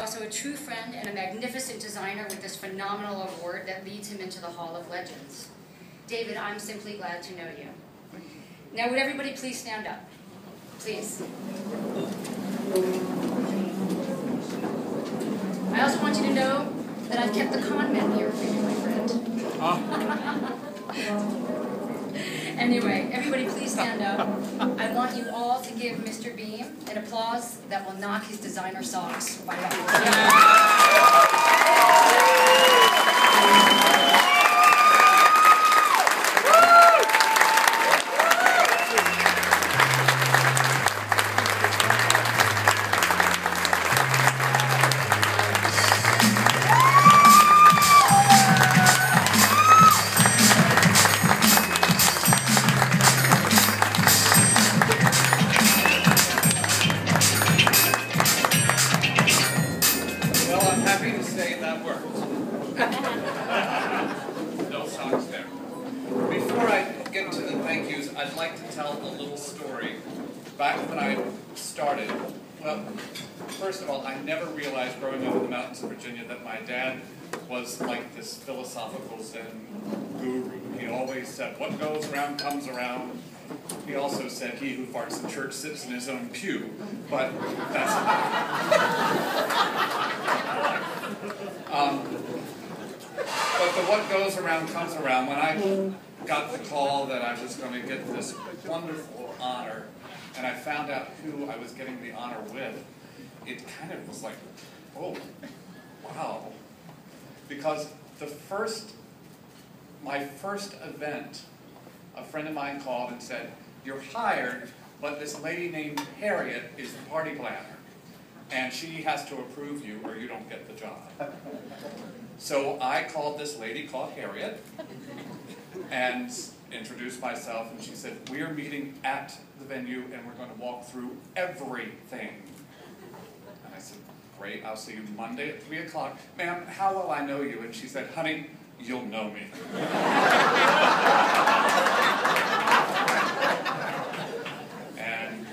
also a true friend and a magnificent designer with this phenomenal award that leads him into the Hall of Legends. David, I'm simply glad to know you. Now would everybody please stand up? Please. I also want you to know that I've kept the con men here for you, my friend. Anyway, everybody please stand up. I want you all to give Mr. Beahm an applause that will knock his designer socks right off. Back when I started, well, first of all, I never realized growing up in the mountains of Virginia that my dad was like this philosophical Zen guru. He always said, what goes around comes around. He also said, he who farts in church sits in his own pew. But that's but the what goes around comes around. When I got the call that I was going to get this wonderful honor, and I found out who I was getting the honor with, it kind of was like, oh, wow. Because my first event, a friend of mine called and said, you're hired, but this lady named Harriet is the party planner, and she has to approve you or you don't get the job. So I called this lady called Harriet and introduced myself, and she said, we are meeting at the venue and we're going to walk through everything. And I said, great, I'll see you Monday at 3 o'clock. Ma'am, how will I know you? And she said, honey, you'll know me. And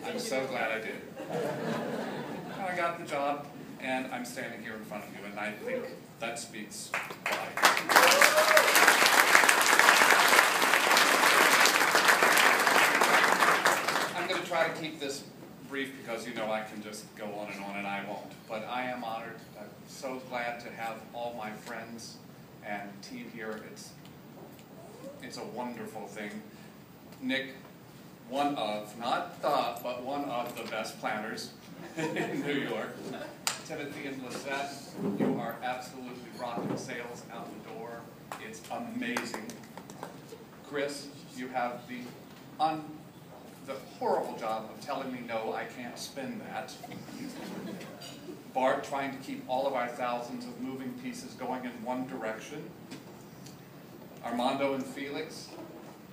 I'm so glad I did. And I got the job, and I'm standing here in front of you, and I think that speaks volumes. I'm going to try to keep this brief because you know I can just go on, and I won't. But I am honored. I'm so glad to have all my friends and team here. It's a wonderful thing. Nick, one of, not the, but one of the best planners in New York. Timothy and Lisette, you are absolutely rocking sales out the door. It's amazing. Chris, you have the horrible job of telling me, no, I can't spin that. Bart, trying to keep all of our thousands of moving pieces going in one direction. Armando and Felix,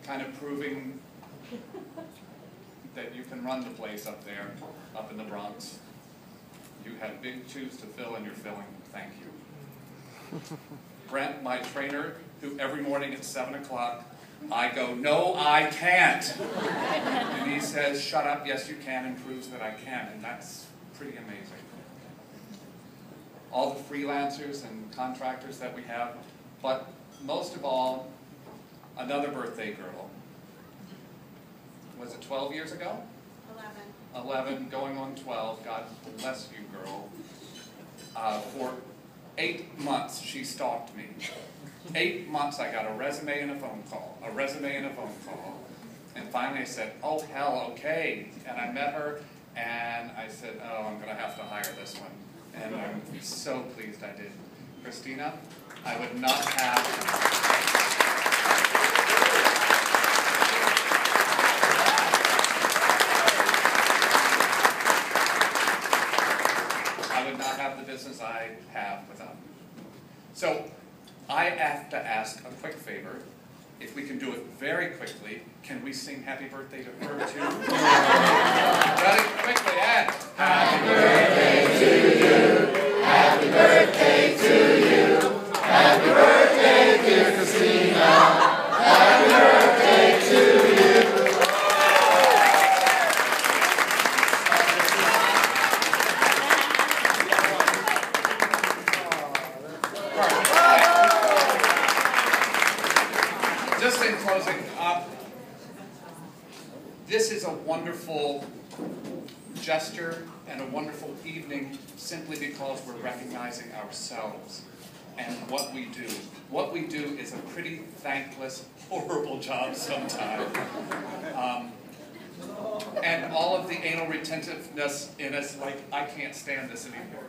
kind of proving that you can run the place up there, up in the Bronx. You have big shoes to fill, and you're filling. Thank you. Brent, my trainer, who every morning at 7 o'clock, I go, no, I can't. And he says, shut up, yes, you can, and proves that I can. And that's pretty amazing. All the freelancers and contractors that we have, but most of all, another birthday girl. Was it 12 years ago? 11, going on 12. God bless you, girl. For 8 months, she stalked me. 8 months, I got a resume and a phone call, a resume and a phone call. And finally I said, oh, hell, okay. And I met her, and I said, oh, I'm going to have to hire this one. And I'm so pleased I did. Christina, I would not have... the business I have without you. So I have to ask a quick favor. If we can do it very quickly, can we sing happy birthday to her too? Ready? Quickly, and happy birthday to you. Happy birthday to you. Happy birthday, dear Christina. Happy birthday to you. closing, this is a wonderful gesture and a wonderful evening simply because we're recognizing ourselves and what we do. What we do is a pretty thankless, horrible job sometimes. And all of the anal retentiveness in us, like, I can't stand this anymore.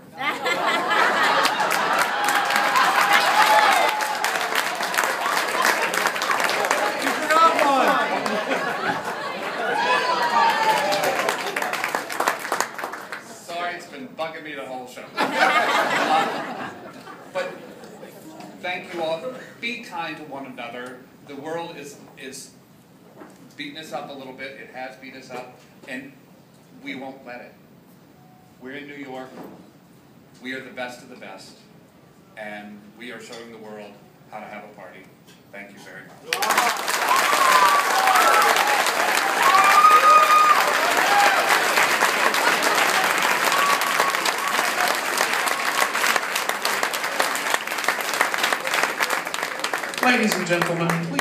You forgot one! Sorry, it's been bugging me the whole show. But thank you all. Be kind to one another. The world is beating us up a little bit. It has beat us up, and we won't let it. We're in New York. We are the best of the best, and we are showing the world how to have a party. Thank you very much. Ladies and gentlemen, please.